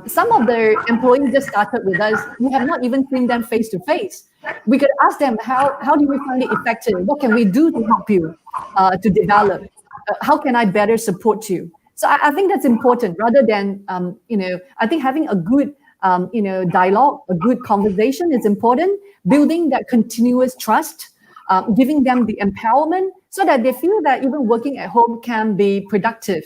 S3: Some of the employees just started with us. We have not even seen them face to face. We could ask them, how do you find it effective? What can we do to help you to develop? How can I better support you? So I think that's important rather than, I think having a good, dialogue, a good conversation is important, building that continuous trust, giving them the empowerment so that they feel that even working at home can be productive.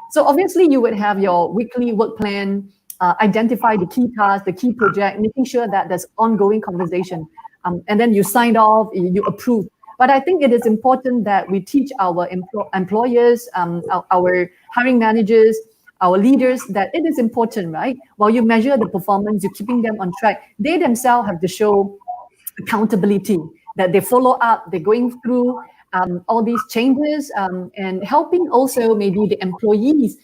S3: So obviously you would have your weekly work plan, identify the key tasks, the key project, making sure that there's ongoing conversation. And then you sign off, you approve. But I think it is important that we teach our employers, our hiring managers, our leaders, that it is important, right? While you measure the performance, you're keeping them on track. They themselves have to show accountability, that they follow up, they're going through all these changes and helping also maybe the employees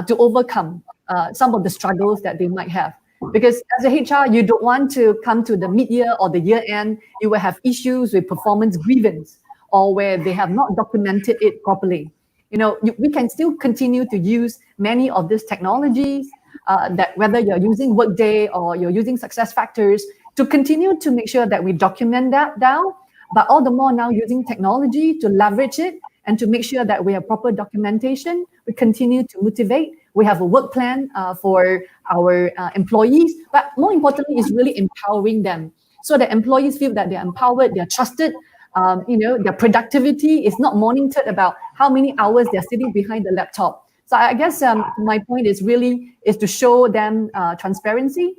S3: to overcome some of the struggles that they might have. Because as a HR, you don't want to come to the mid-year or the year-end, you will have issues with performance grievance or where they have not documented it properly. We can still continue to use many of these technologies, that whether you're using Workday or you're using SuccessFactors, to continue to make sure that we document that down, but all the more now using technology to leverage it and to make sure that we have proper documentation. We continue to motivate. We have a work plan for our employees, but more importantly is really empowering them so that employees feel that they're empowered, they're trusted, their productivity is not monitored about how many hours they're sitting behind the laptop. So I guess my point is to show them transparency,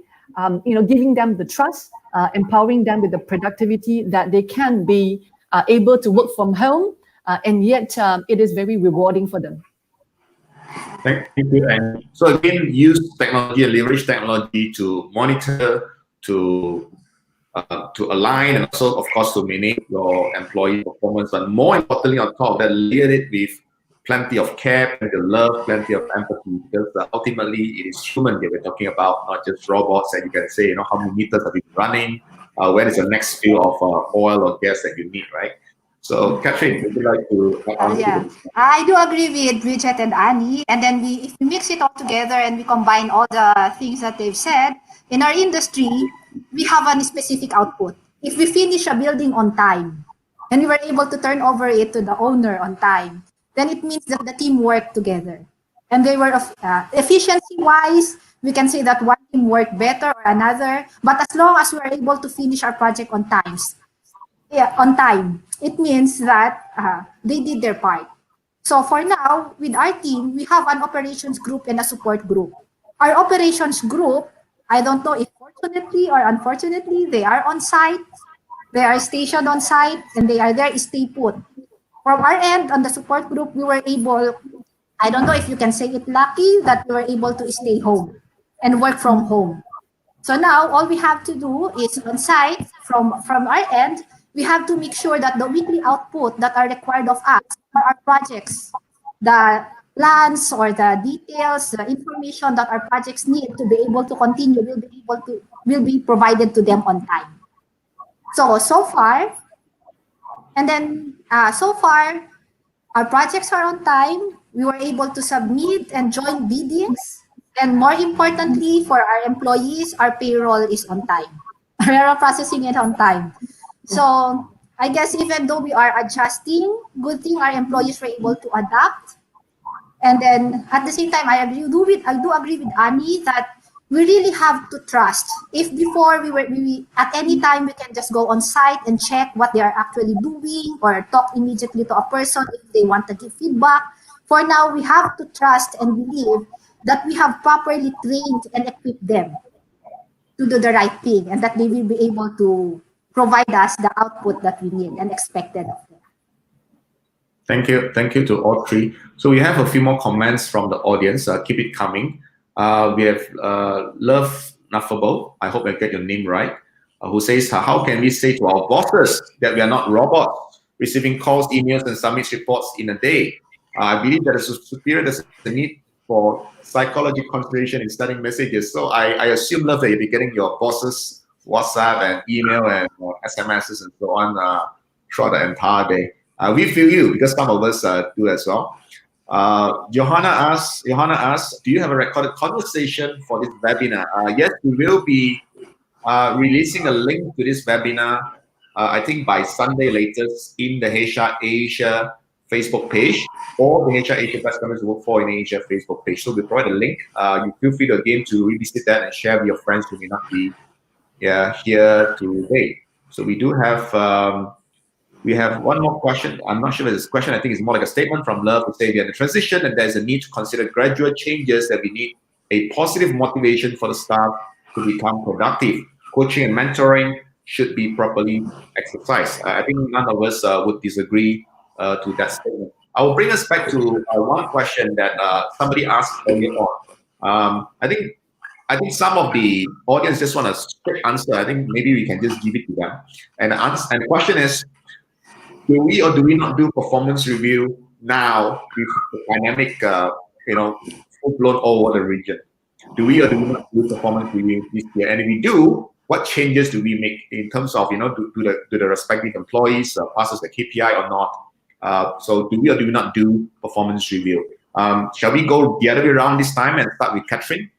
S3: giving them the trust, empowering them with the productivity that they can be able to work from home, and yet it is very rewarding for them.
S1: Thank you. And so again, use technology and leverage technology to monitor, to align, and also, of course, to manage your employee performance. But more importantly, on top of that, layer it with plenty of care, plenty of love, plenty of empathy, because ultimately it is human that we're talking about, not just robots. And you can say, how many meters have you been running? When is the next spill of oil or gas that you need, right? So, Katrine, would you like to
S4: yeah, I do agree with Bridget and Annie. And then if we mix it all together and we combine all the things that they've said, in our industry, we have a specific output. If we finish a building on time and we were able to turn over it to the owner on time, then it means that the team worked together. And they were efficiency-wise, we can say that one team worked better or another. But as long as we were able to finish our project on time, it means that they did their part. So for now, with our team, we have an operations group and a support group. Our operations group, I don't know if fortunately or unfortunately, they are on site, they are stationed on site, and they are there, stay put. From our end, on the support group, we were able, I don't know if you can say it lucky, that we were able to stay home and work from home. So now, all we have to do is on site, from our end, we have to make sure that the weekly output that are required of us for our projects, the plans or the details, the information that our projects need to be able to continue will be provided to them on time. So far, our projects are on time. We were able to submit and join biddings, and more importantly, for our employees, our payroll is on time. We are processing it on time. So I guess even though we are adjusting, good thing our employees were able to adapt. And then at the same time, I do agree with Annie that we really have to trust. If before we at any time we can just go on site and check what they are actually doing or talk immediately to a person if they want to give feedback. For now, we have to trust and believe that we have properly trained and equipped them to do the right thing, and that they will be able to provide us the output that we need and expected of them.
S1: Thank you to all three. So we have a few more comments from the audience. Keep it coming. We have Love Nuffable. I hope I get your name right. Who says, how can we say to our bosses that we are not robots, receiving calls, emails, and submit reports in a day? I believe that as a superior, there's a need for psychology consideration in studying messages. So I assume, Love, that you'll be getting your bosses WhatsApp and email and SMSs and so on throughout the entire day. We feel you, because some of us do as well. Johanna asks, do you have a recorded conversation for this webinar? Yes, we will be releasing a link to this webinar, I think by Sunday latest, in the HR Asia Facebook page, or the HR Asia Best Companies to Work For in Asia Facebook page. So we provide a link. You feel free to again to revisit that and share with your friends who may not be here today. So we do have we have one more question. I'm not sure if it's a question. I think it's more like a statement from Love to say we are in a transition and there's a need to consider gradual changes, that we need a positive motivation for the staff to become productive. Coaching and mentoring should be properly exercised. I think none of us would disagree to that statement. I will bring us back to one question that somebody asked earlier on. I think some of the audience just want a straight answer. I think maybe we can just give it to them. And the question is, do we or do we not do performance review now with the dynamic, full-blown all over the region? Do we or do we not do performance review this year? And if we do, what changes do we make in terms of, do the respective employees passes the KPI or not? So do we or do we not do performance review? Shall we go the other way around this time and start with Katrine?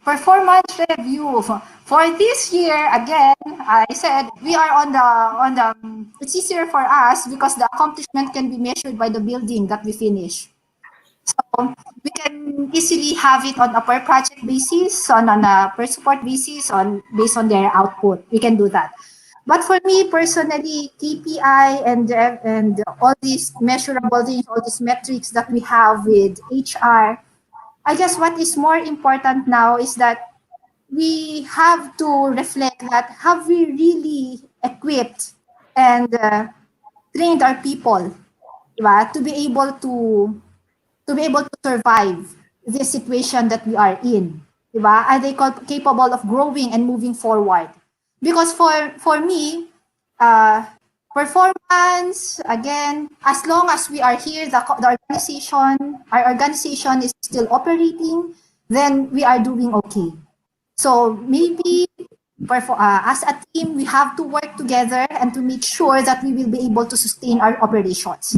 S4: Performance review for this year, again, I said we are on the it's easier for us because the accomplishment can be measured by the building that we finish. So we can easily have it on a per project basis, on a per support basis, based on their output. We can do that. But for me personally, KPI and all these measurable things, all these metrics that we have with HR, I guess what is more important now is that we have to reflect that have we really equipped and trained our people, right, to be able to survive this situation that we are in, right? Are they capable of growing and moving forward? Because for me, performance, again, as long as we are here, our organization is still operating, then we are doing okay. So maybe as a team, we have to work together and to make sure that we will be able to sustain our operations.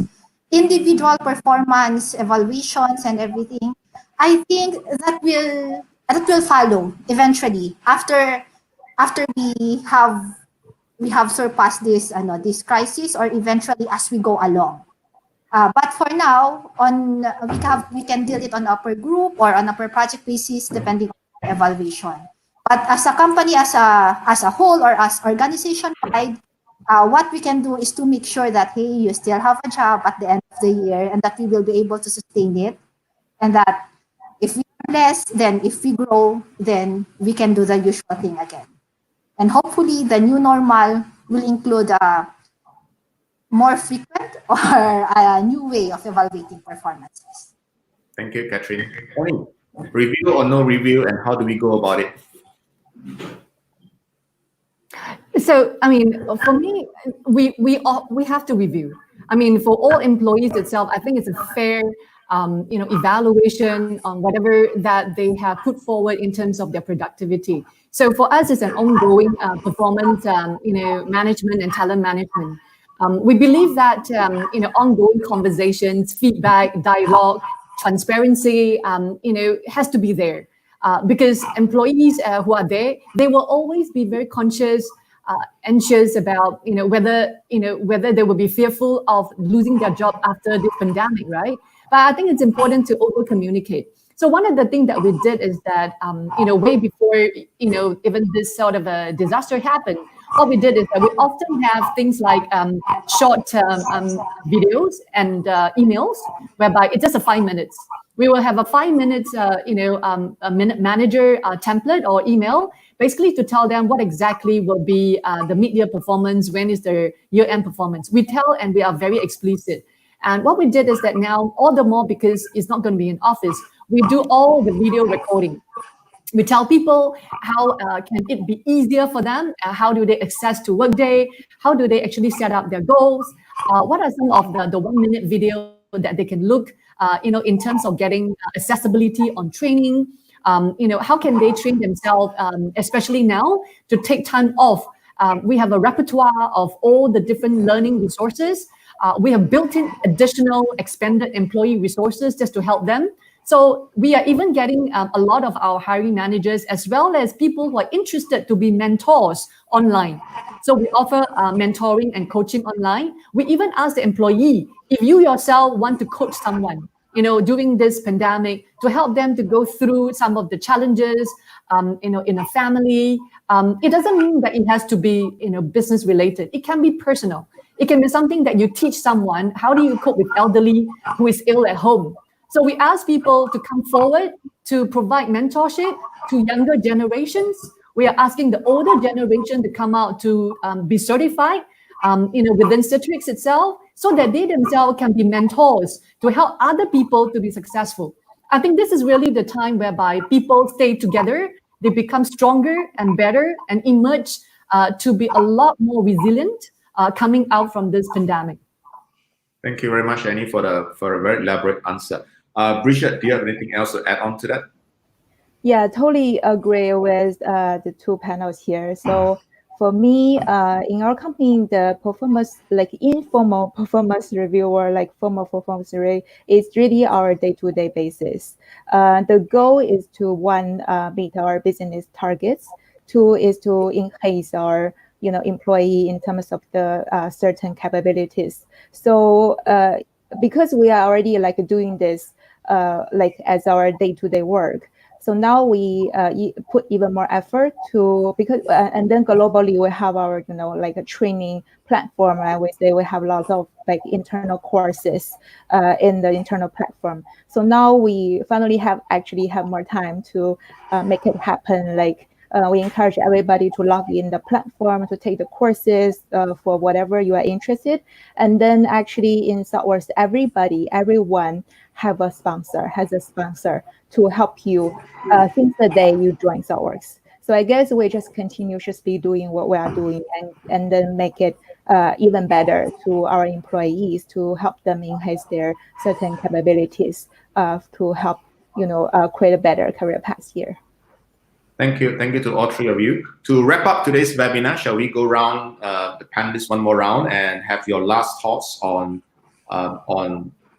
S4: Individual performance evaluations and everything, I think that will follow eventually after we have surpassed this crisis, or eventually as we go along. But for now, we can deal it on a per group or on a per project basis, depending on the evaluation. But as a company, as a whole, or as organization wide, what we can do is to make sure that, hey, you still have a job at the end of the year, and that we will be able to sustain it, and that if we are less, then if we grow, then we can do the usual thing again. And hopefully the new normal will include a more frequent or a new way of evaluating performances.
S1: Thank you, Katrine. Review or no review, and how do we go about it?
S3: So, I mean, for me, we have to review. I mean, for all employees itself, I think it's a fair, evaluation on whatever that they have put forward in terms of their productivity. So for us, it's an ongoing performance, management and talent management. We believe that, ongoing conversations, feedback, dialogue, transparency, has to be there. Because employees who are there, they will always be very conscious, anxious about, whether they will be fearful of losing their job after this pandemic, right? But I think it's important to over-communicate. So one of the things that we did is that, way before, even this sort of a disaster happened, what we did is that we often have things like short videos and emails, whereby it's just 5 minutes, we will have a 5 minutes, a minute manager template or email, basically to tell them what exactly will be the mid-year performance, when is the year-end performance. We tell and we are very explicit. And what we did is that now, all the more because it's not going to be in office, we do all the video recording. We tell people how can it be easier for them, how do they access to Workday, how do they actually set up their goals, what are some of the 1 minute video that they can look, in terms of getting accessibility on training, how can they train themselves, especially now, to take time off. We have a repertoire of all the different learning resources. We have built in additional expanded employee resources just to help them. So we are even getting a lot of our hiring managers, as well as people who are interested to be mentors online. So we offer mentoring and coaching online. We even ask the employee, if you yourself want to coach someone, during this pandemic, to help them to go through some of the challenges, in a family. It doesn't mean that it has to be, business related. It can be personal. It can be something that you teach someone. How do you cope with elderly who is ill at home? So we ask people to come forward to provide mentorship to younger generations. We are asking the older generation to come out to be certified, within Citrix itself, so that they themselves can be mentors to help other people to be successful. I think this is really the time whereby people stay together, they become stronger and better, and emerge to be a lot more resilient coming out from this pandemic.
S1: Thank you very much, Annie, for a very elaborate answer. Bridget, do you have anything else to add on to that?
S2: Yeah, totally agree with the two panels here. So for me, in our company, the performance, like informal performance review or like formal performance review, is really our day-to-day basis. The goal is to, one, meet our business targets. Two is to enhance our employee in terms of the certain capabilities. So because we are already doing this as our day-to-day work, so now we put even more effort to, because and then globally we have our a training platform. I would say we have lots of internal courses in the internal platform. So now we finally have more time to make it happen. We encourage everybody to log in the platform to take the courses for whatever you are interested. And then actually in Thoughtworks, everyone has a sponsor to help you since the day you join Thoughtworks. So I guess we just continuously doing what we are doing and then make it even better to our employees to help them enhance their certain capabilities to help create a better career path here.
S1: Thank you. Thank you to all three of you. To wrap up today's webinar, shall we go around the panelists one more round and have your last thoughts on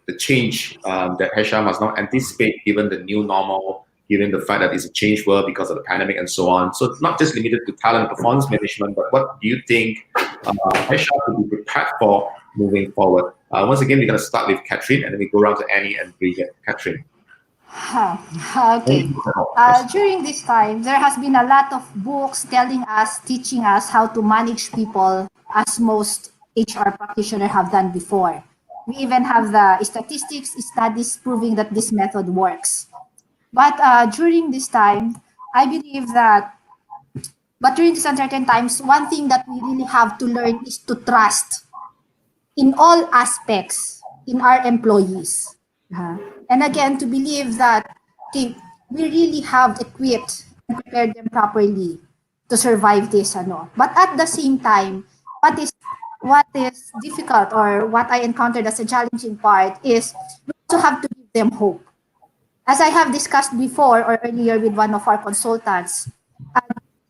S1: the change that HR must now anticipate given the new normal, given the fact that it's a change world because of the pandemic and so on. So it's not just limited to talent performance management, but what do you think HR should be prepared for moving forward? Once again, we're going to start with Katrine, and then we go around to Annie and Bridget. Katrine.
S4: Okay. During this time, there has been a lot of books teaching us how to manage people, as most HR practitioners have done before. We even have the studies proving that this method works. But during this time, I believe that, during these uncertain times, one thing that we really have to learn is to trust in all aspects in our employees. And again, to believe that we really have equipped and prepared them properly to survive this. But at the same time, what is difficult, or what I encountered as a challenging part, is we also have to give them hope. As I have discussed before or earlier with one of our consultants,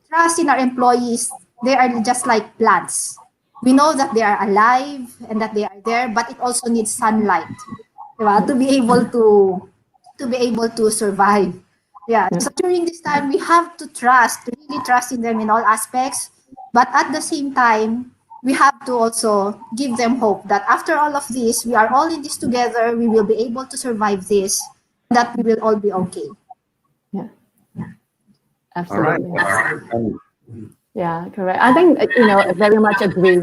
S4: trust in our employees, they are just like plants. We know that they are alive and that they are there, but it also needs sunlight to be able to survive. So during this time, we have to really trust in them in all aspects. But at the same time, we have to also give them hope that after all of this, we are all in this together. We will be able to survive this, and that we will all be okay.
S3: Yeah. Absolutely.
S1: All right.
S3: Yeah, correct. I think, I very much agree.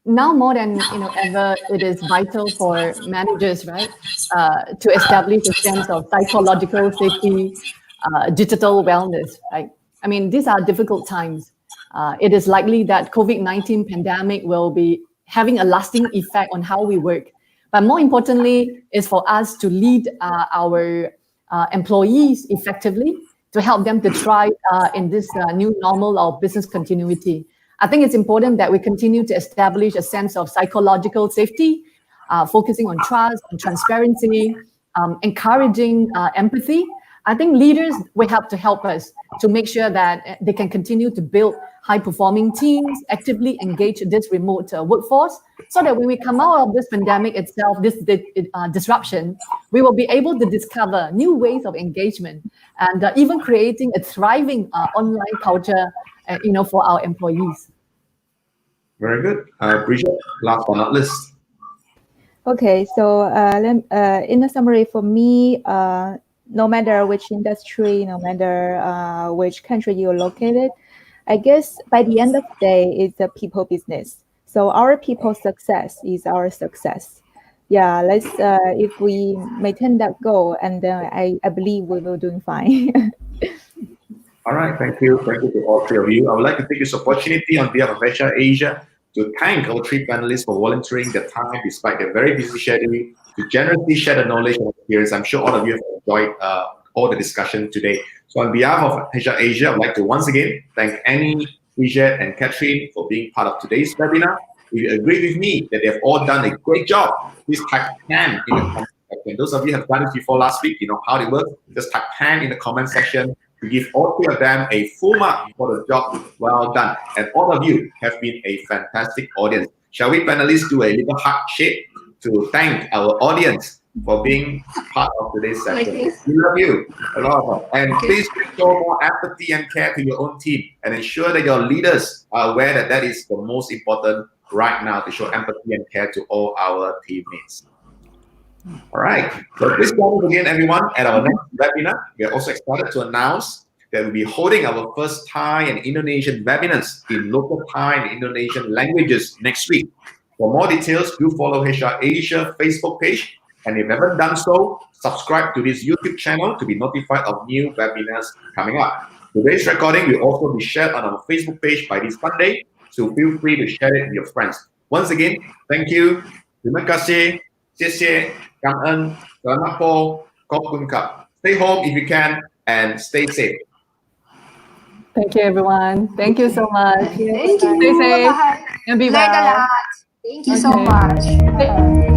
S3: now more than ever, it is vital for managers, right, to establish a sense of psychological safety, digital wellness, right? I mean, these are difficult times. It is likely that COVID-19 pandemic will be having a lasting effect on how we work. But more importantly, is for us to lead our employees effectively, to help them to thrive in this new normal of business continuity. I think it's important that we continue to establish a sense of psychological safety, focusing on trust, on transparency, encouraging empathy. I think leaders will have to help us to make sure that they can continue to build high-performing teams, actively engage this remote workforce, so that when we come out of this pandemic itself, this disruption, we will be able to discover new ways of engagement and even creating a thriving online culture, for our employees.
S1: Very good. Bridget, last but not least.
S2: Okay, so in a summary for me, no matter which industry, no matter which country you're located, I guess by the end of the day, it's a people business. So our people's success is our success. Yeah, let's if we maintain that goal, and I believe we will doing fine.
S1: All right, thank you. Thank you to all three of you. I would like to take this opportunity on behalf of HR Asia to thank our three panelists for volunteering their time despite their very busy schedule to generously share the knowledge and experience. I'm sure all of you have enjoyed all the discussion today. So on behalf of HR Asia, I'd like to once again thank Annie, Bridget, and Katrine for being part of today's webinar. If you agree with me that they've all done a great job, please type 10 in the comment section. Those of you who have done it before last week, you know how it works. Just type 10 in the comment section to give all three of them a full mark for the job well done. And all of you have been a fantastic audience. Shall we panelists do a little heart shake to thank our audience for being part of today's session? We love you a lot. And please show more empathy and care to your own team and ensure that your leaders are aware that that is the most important right now, to show empathy and care to all our teammates. All right, so please join us again, everyone, at our next webinar. We are also excited to announce that we'll be holding our first Thai and Indonesian webinars in local Thai and Indonesian languages next week. For more details, do follow HR Asia Facebook page. And if you haven't done so, subscribe to this YouTube channel to be notified of new webinars coming up. Today's recording will also be shared on our Facebook page by this Sunday, so feel free to share it with your friends. Once again, thank you. Terima kasih. 谢谢, 感恩, selamat po, ขอบคุณครับ. Stay home if you can and stay safe.
S3: Thank you, everyone. Thank you so much.
S4: Thank you.
S3: Stay safe
S4: Bye.
S3: and be
S4: Learned a
S3: well.
S4: lot. Thank you so much.